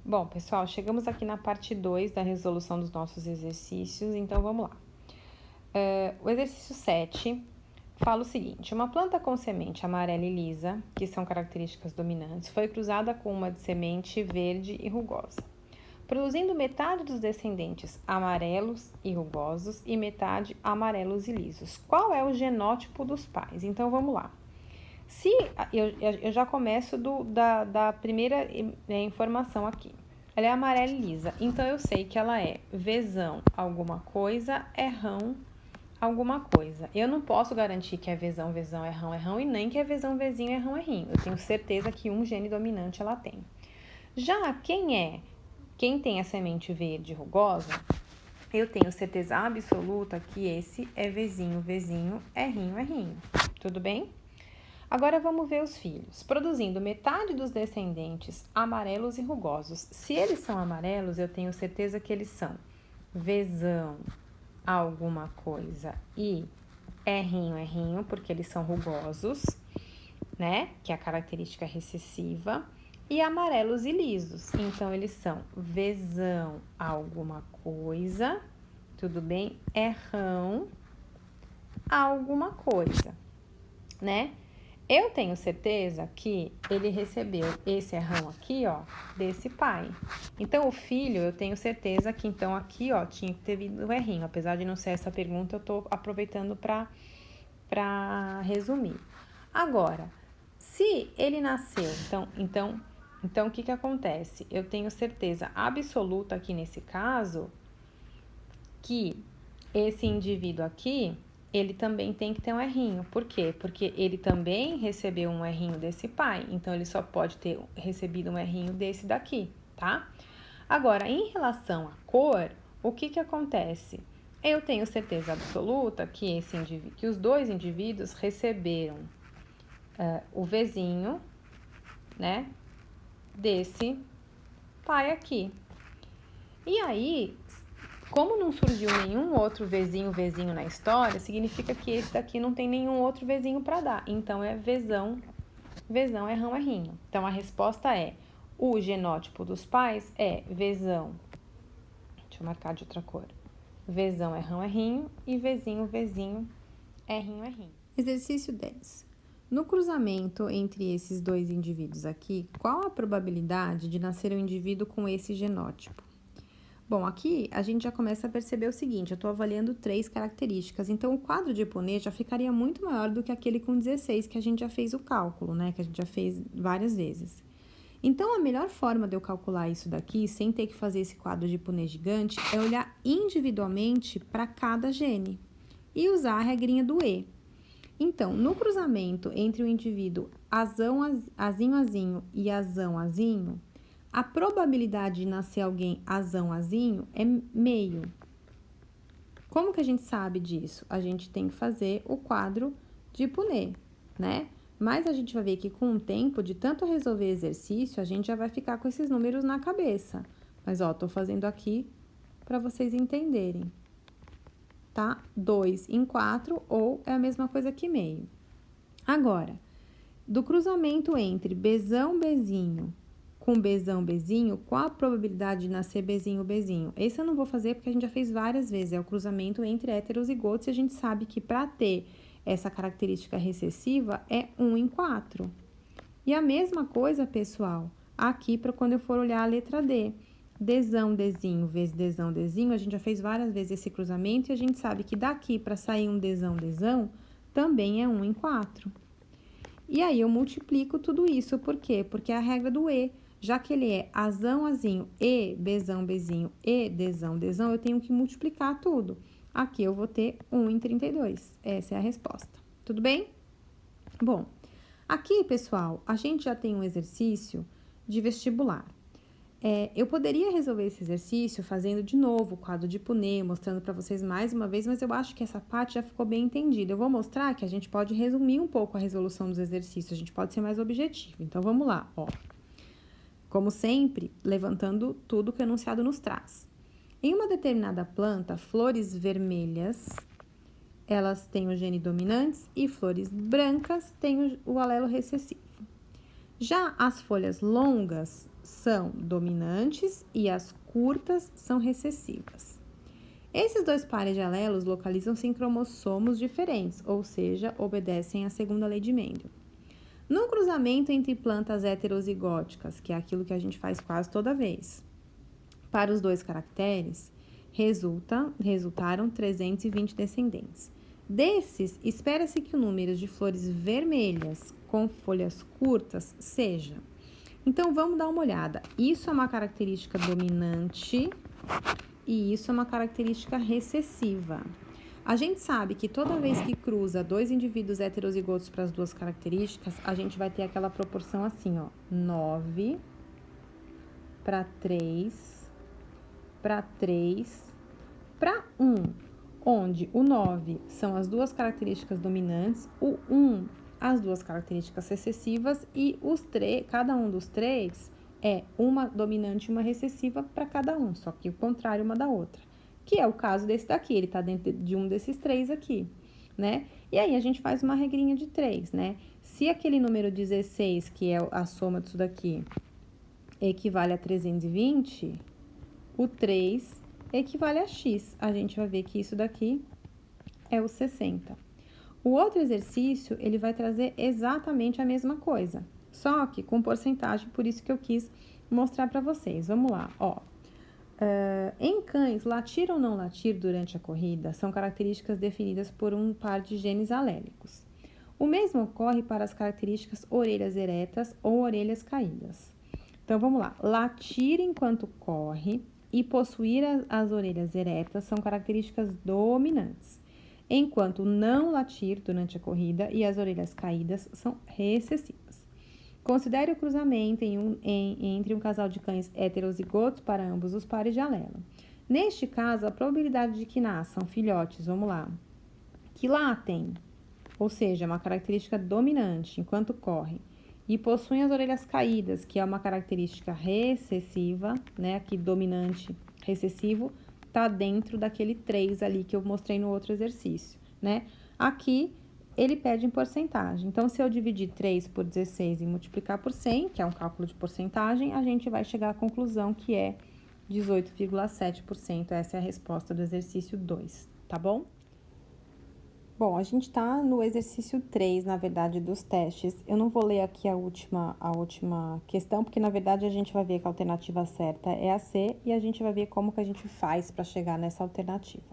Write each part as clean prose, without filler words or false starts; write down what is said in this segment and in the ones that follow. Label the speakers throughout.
Speaker 1: Bom, pessoal, chegamos aqui na parte 2 da resolução dos nossos exercícios, então vamos lá. O exercício 7 fala o seguinte: uma planta com semente amarela e lisa, que são características dominantes, foi cruzada com uma de semente verde e rugosa, produzindo metade dos descendentes amarelos e rugosos e metade amarelos e lisos. Qual é o genótipo dos pais? Então vamos lá. Se eu já começo da primeira informação aqui. Ela é amarela e lisa, então eu sei que ela é Vzão alguma coisa, Rão alguma coisa. Eu não posso garantir que é Vzão, Vzão, Rão e nem que é Vzão, Vzinho, Rão, Rinho. Eu tenho certeza que um gene dominante ela tem. Já quem tem a semente verde rugosa, eu tenho certeza absoluta que esse é Vzinho, Vzinho, Rinho. Tudo bem? Agora vamos ver os filhos, produzindo metade dos descendentes amarelos e rugosos. Se eles são amarelos, eu tenho certeza que eles são Vzão alguma coisa e Rinho, porque eles são rugosos, né? Que é a característica recessiva. E amarelos e lisos, então eles são Vzão alguma coisa, tudo bem? Rão alguma coisa, né? Eu tenho certeza que ele recebeu esse rão aqui, ó, desse pai. Então, o filho, eu tenho certeza que, então, aqui, ó, tinha que ter vindo o Rzinho. Apesar de não ser essa pergunta, eu tô aproveitando pra resumir. Agora, se ele nasceu, então, o que acontece? Eu tenho certeza absoluta aqui nesse caso que esse indivíduo aqui, ele também tem que ter um Rzinho. Por quê? Porque ele também recebeu um Rzinho desse pai, então ele só pode ter recebido um Rzinho desse daqui, tá? Agora, em relação à cor, o que acontece? Eu tenho certeza absoluta que os dois indivíduos receberam o Vzinho, né, desse pai aqui. E aí, como não surgiu nenhum outro Vzinho na história, significa que esse daqui não tem nenhum outro Vzinho para dar. Então, é Vzão, Rão, Rinho. Então, a resposta é, o genótipo dos pais é Vzão, deixa eu marcar de outra cor, Vzão, Rão, Rinho e Vzinho, Rinho. Exercício 10. No cruzamento entre esses dois indivíduos aqui, qual a probabilidade de nascer um indivíduo com esse genótipo? Bom, aqui a gente já começa a perceber o seguinte, eu estou avaliando 3 características, então o quadro de Punnett já ficaria muito maior do que aquele com 16, que a gente já fez o cálculo, né, que a gente já fez várias vezes. Então, a melhor forma de eu calcular isso daqui, sem ter que fazer esse quadro de Punnett gigante, é olhar individualmente para cada gene e usar a regrinha do E. Então, no cruzamento entre o indivíduo azinho e azinho, a probabilidade de nascer alguém azinho é meio. Como que a gente sabe disso? A gente tem que fazer o quadro de Punnett, né? Mas a gente vai ver que com o tempo, de tanto resolver exercício, a gente já vai ficar com esses números na cabeça. Mas, ó, tô fazendo aqui para vocês entenderem, tá? 2 em 4 ou é a mesma coisa que meio. Agora, do cruzamento entre Bzão, Bzinho com Bzão, Bzinho, qual a probabilidade de nascer Bzinho, Bzinho? Esse eu não vou fazer porque a gente já fez várias vezes, é o cruzamento entre heterozigotos e a gente sabe que para ter essa característica recessiva é 1 em 4. E a mesma coisa, pessoal, aqui para quando eu for olhar a letra D. Dzão, Dzinho vezes Dzão, Dzinho, a gente já fez várias vezes esse cruzamento e a gente sabe que daqui para sair um Dzão, Dzão, também é 1 em 4. E aí, eu multiplico tudo isso, por quê? Porque é a regra do E. Já que ele é azão, azinho e Bzão, Bzinho e Dzão, Dzão, eu tenho que multiplicar tudo. Aqui eu vou ter 1 em 32. Essa é a resposta. Tudo bem? Bom, aqui, pessoal, a gente já tem um exercício de vestibular. Eu poderia resolver esse exercício fazendo de novo o quadro de Punnett, mostrando para vocês mais uma vez, mas eu acho que essa parte já ficou bem entendida. Eu vou mostrar que a gente pode resumir um pouco a resolução dos exercícios, a gente pode ser mais objetivo. Então, vamos lá, ó. Como sempre, levantando tudo que o enunciado nos traz. Em uma determinada planta, flores vermelhas, elas têm o gene dominantes e flores brancas têm o alelo recessivo. Já as folhas longas são dominantes e as curtas são recessivas. Esses dois pares de alelos localizam-se em cromossomos diferentes, ou seja, obedecem à segunda lei de Mendel. No cruzamento entre plantas heterozigóticas, que é aquilo que a gente faz quase toda vez, para os dois caracteres, resultaram 320 descendentes. Desses, espera-se que o número de flores vermelhas com folhas curtas seja. Então, vamos dar uma olhada. Isso é uma característica dominante e isso é uma característica recessiva. A gente sabe que toda vez que cruza dois indivíduos heterozigotos para as duas características, a gente vai ter aquela proporção assim, ó, 9 para 3 para 3 para 1, onde o 9 são as duas características dominantes, o 1 as duas características recessivas e cada um dos três é uma dominante e uma recessiva para cada um, só que o contrário uma da outra. Que é o caso desse daqui, ele está dentro de um desses três aqui, né? E aí a gente faz uma regrinha de 3, né? Se aquele número 16, que é a soma disso daqui, equivale a 320, o 3 equivale a x. A gente vai ver que isso daqui é o 60. O outro exercício, ele vai trazer exatamente a mesma coisa, só que com porcentagem, por isso que eu quis mostrar para vocês. Vamos lá, ó. Em cães, latir ou não latir durante a corrida são características definidas por um par de genes alélicos. O mesmo ocorre para as características orelhas eretas ou orelhas caídas. Então, vamos lá. Latir enquanto corre e possuir as orelhas eretas são características dominantes, enquanto não latir durante a corrida e as orelhas caídas são recessivas. Considere o cruzamento entre um casal de cães heterozigotos para ambos os pares de alelo. Neste caso, a probabilidade de que nasçam filhotes, vamos lá, que latem, ou seja, uma característica dominante enquanto corre, e possuem as orelhas caídas, que é uma característica recessiva, né, aqui dominante, recessivo, tá dentro daquele 3 ali que eu mostrei no outro exercício, né? Aqui, ele pede em porcentagem. Então, se eu dividir 3 por 16 e multiplicar por 100, que é um cálculo de porcentagem, a gente vai chegar à conclusão que é 18,7%. Essa é a resposta do exercício 2, tá bom? Bom, a gente tá no exercício 3, na verdade, dos testes. Eu não vou ler aqui a última questão, porque, na verdade, a gente vai ver que a alternativa certa é a C e a gente vai ver como que a gente faz para chegar nessa alternativa.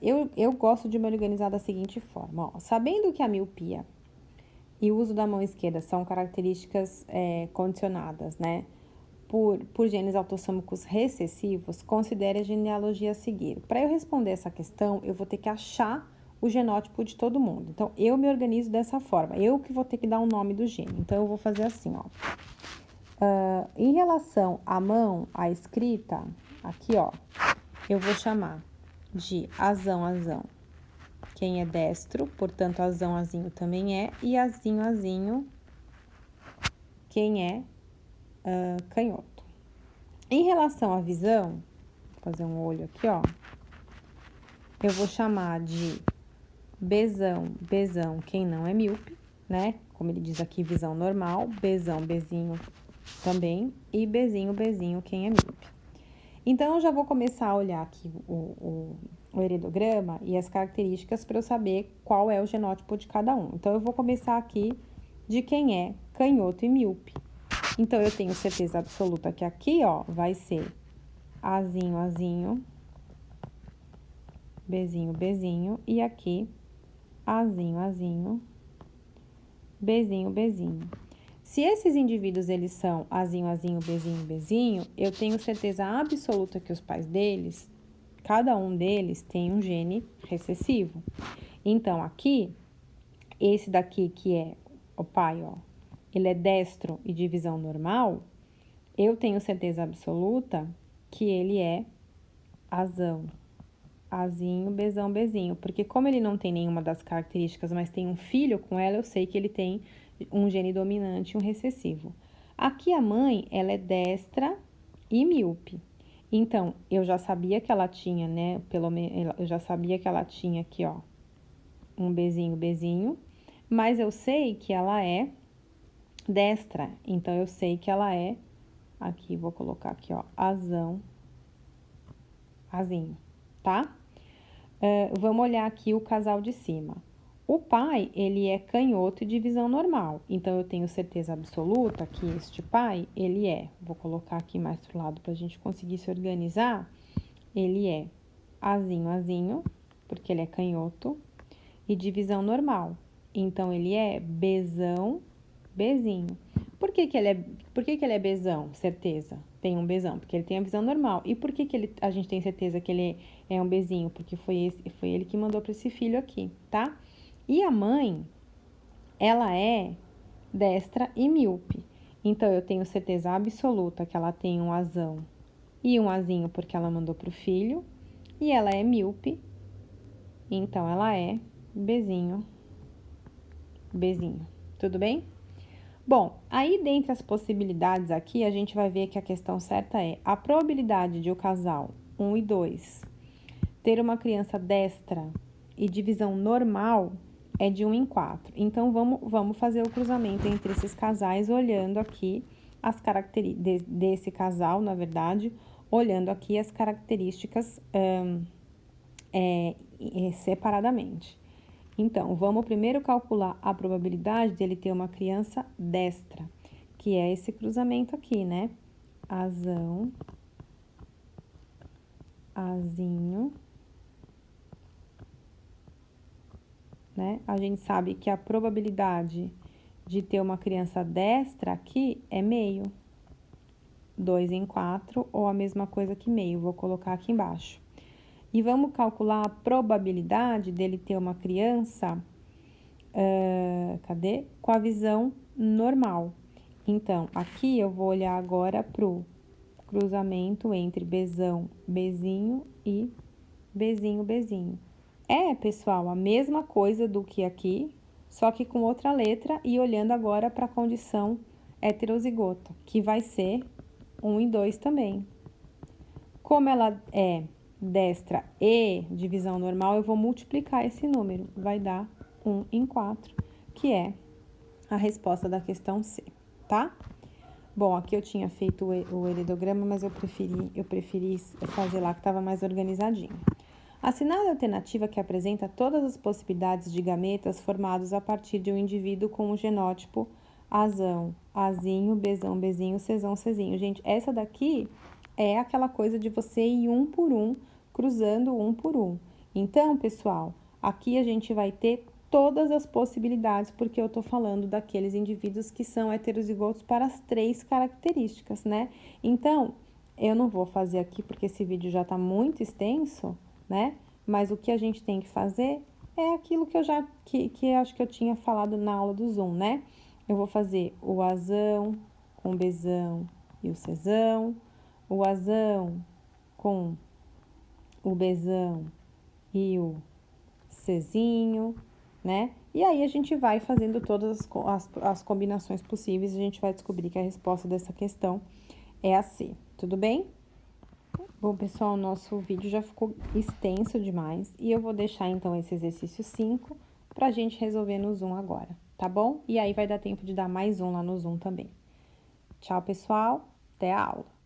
Speaker 1: Eu gosto de me organizar da seguinte forma, ó. Sabendo que a miopia e o uso da mão esquerda são características condicionadas, né, por genes autossômicos recessivos, considere a genealogia a seguir. Para eu responder essa questão, eu vou ter que achar o genótipo de todo mundo. Então, eu me organizo dessa forma. Eu que vou ter que dar o nome do gene. Então, eu vou fazer assim, ó. Em relação à mão, à escrita, aqui, ó, eu vou chamar de azão, azão. Quem é destro, portanto, azão, azinho também é. E azinho, azinho, quem é canhoto. Em relação à visão, vou fazer um olho aqui, ó. Eu vou chamar de Bzão, Bzão, quem não é míope, né? Como ele diz aqui, visão normal. Bzão, Bzinho também. E Bzinho, Bzinho, quem é míope. Então, eu já vou começar a olhar aqui o heredograma e as características para eu saber qual é o genótipo de cada um. Então, eu vou começar aqui de quem é canhoto e míope. Então, eu tenho certeza absoluta que aqui, ó, vai ser Azinho, Azinho, Bzinho, Bzinho, e aqui, Azinho, Azinho, Bzinho, Bzinho. Se esses indivíduos, eles são Azinho, Azinho, Bzinho, Bzinho, eu tenho certeza absoluta que os pais deles, cada um deles tem um gene recessivo. Então, aqui, esse daqui que é o pai, ó, ele é destro e de visão normal, eu tenho certeza absoluta que ele é azão, azinho, bezão, bezinho. Porque como ele não tem nenhuma das características, mas tem um filho com ela, eu sei que ele tem um gene dominante e um recessivo. Aqui a mãe, ela é destra e míope. Então, eu já sabia que ela tinha, né, pelo menos, eu já sabia que ela tinha aqui, ó, um bezinho, bezinho, mas eu sei que ela é destra, então eu sei que ela é, aqui, vou colocar aqui, ó, azão, azinho, tá? Vamos olhar aqui o casal de cima. O pai, ele é canhoto e divisão normal, então eu tenho certeza absoluta que este pai, ele é, vou colocar aqui mais pro lado pra gente conseguir se organizar, ele é azinho, azinho, porque ele é canhoto, e divisão normal, então ele é Bzão, Bzinho. Por que ele é Bzão? Certeza, tem um Bzão, porque ele tem a visão normal. E por que a gente tem certeza que ele é um Bzinho? Porque foi ele que mandou para esse filho aqui, tá? E a mãe, ela é destra e míope. Então, eu tenho certeza absoluta que ela tem um azão e um azinho porque ela mandou pro filho. E ela é míope, então ela é Bzinho, Bzinho. Tudo bem? Bom, aí dentre as possibilidades aqui, a gente vai ver que a questão certa é a probabilidade de o casal 1 e 2 ter uma criança destra e divisão normal é de 1 em 4. Então, vamos fazer o cruzamento entre esses casais, olhando aqui as características desse casal, na verdade, olhando aqui as características separadamente. Então, vamos primeiro calcular a probabilidade dele ter uma criança destra, que é esse cruzamento aqui, né? Azão, azinho, né? A gente sabe que a probabilidade de ter uma criança destra aqui é meio. 2 em 4, ou a mesma coisa que meio, vou colocar aqui embaixo. E vamos calcular a probabilidade dele ter uma criança, cadê? Com a visão normal. Então, aqui eu vou olhar agora pro cruzamento entre Bzão, Bzinho e Bzinho, Bzinho. É, pessoal, a mesma coisa do que aqui, só que com outra letra e olhando agora para a condição heterozigota, que vai ser 1 e 2 também. Como ela é destra e divisão normal, eu vou multiplicar esse número, vai dar 1 em 4, que é a resposta da questão C, tá? Bom, aqui eu tinha feito o heredograma, mas eu preferi fazer lá que estava mais organizadinho. Assinale a alternativa que apresenta todas as possibilidades de gametas formados a partir de um indivíduo com o genótipo azão, azinho, bezão, bezinho, cezão, cezinho. Gente, essa daqui é aquela coisa de você ir um por um, cruzando um por um. Então, pessoal, aqui a gente vai ter todas as possibilidades, porque eu tô falando daqueles indivíduos que são heterozigotos para as 3 características, né? Então, eu não vou fazer aqui, porque esse vídeo já tá muito extenso, né? Mas o que a gente tem que fazer é aquilo que eu acho que eu tinha falado na aula do Zoom, né? Eu vou fazer o azão com o bezão e o cezão, o azão com o bezão e o cezinho, né? E aí a gente vai fazendo todas as combinações possíveis e a gente vai descobrir que a resposta dessa questão é a C, tudo bem? Bom, pessoal, o nosso vídeo já ficou extenso demais e eu vou deixar então esse exercício 5 pra gente resolver no Zoom agora, tá bom? E aí vai dar tempo de dar mais um lá no Zoom também. Tchau, pessoal, até a aula!